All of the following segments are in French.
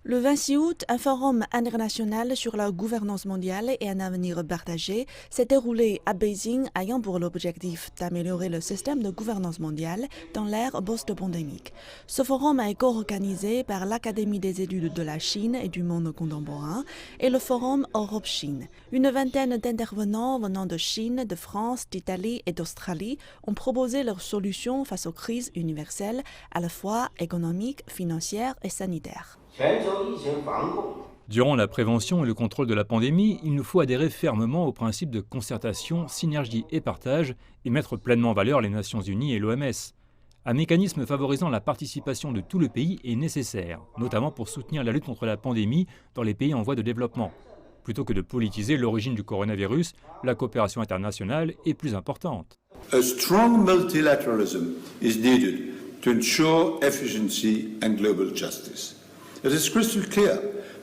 Le 26 août, un forum international sur la gouvernance mondiale et un avenir partagé s'est déroulé à Beijing, ayant pour l'objectif d'améliorer le système de gouvernance mondiale dans l'ère post-pandémique. Ce forum a été co-organisé par l'Académie des études de la Chine et du monde contemporain et le Forum Europe-Chine. Une vingtaine d'intervenants venant de Chine, de France, d'Italie et d'Australie ont proposé leurs solutions face aux crises universelles, à la fois économiques, financières et sanitaires. Durant la prévention et le contrôle de la pandémie, il nous faut adhérer fermement aux principes de concertation, synergie et partage et mettre pleinement en valeur les Nations Unies et l'OMS. Un mécanisme favorisant la participation de tout le pays est nécessaire, notamment pour soutenir la lutte contre la pandémie dans les pays en voie de développement. Plutôt que de politiser l'origine du coronavirus, la coopération internationale est plus importante. A strong multilateralism is needed to ensure efficiency and global justice. It is crystal clear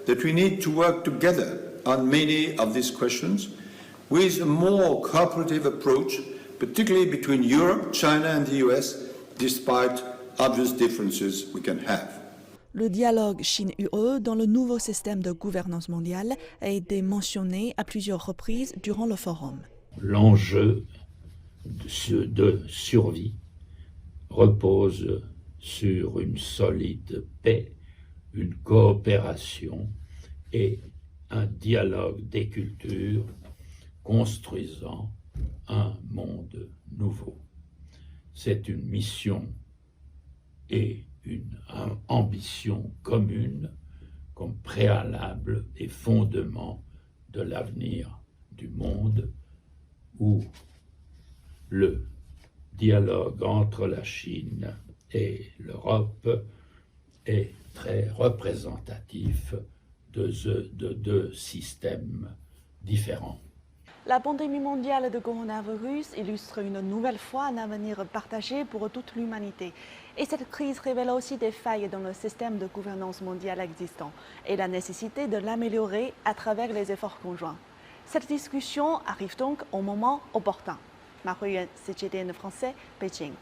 that we need to work together on many of these questions with a more cooperative approach, particularly between Europe, China and the US, despite obvious differences we can have. Le dialogue Chine-UE dans le nouveau système de gouvernance mondiale a été mentionné à plusieurs reprises durant le forum. L'enjeu de survie repose sur une solide paix, une coopération et un dialogue des cultures construisant un monde nouveau. C'est une mission et une ambition commune comme préalable et fondement de l'avenir du monde où le dialogue entre la Chine et l'Europe est très représentatif de deux systèmes différents. La pandémie mondiale de coronavirus illustre une nouvelle fois un avenir partagé pour toute l'humanité. Et cette crise révèle aussi des failles dans le système de gouvernance mondiale existant et la nécessité de l'améliorer à travers les efforts conjoints. Cette discussion arrive donc au moment opportun. Ma Huyen, CGTN français, Beijing.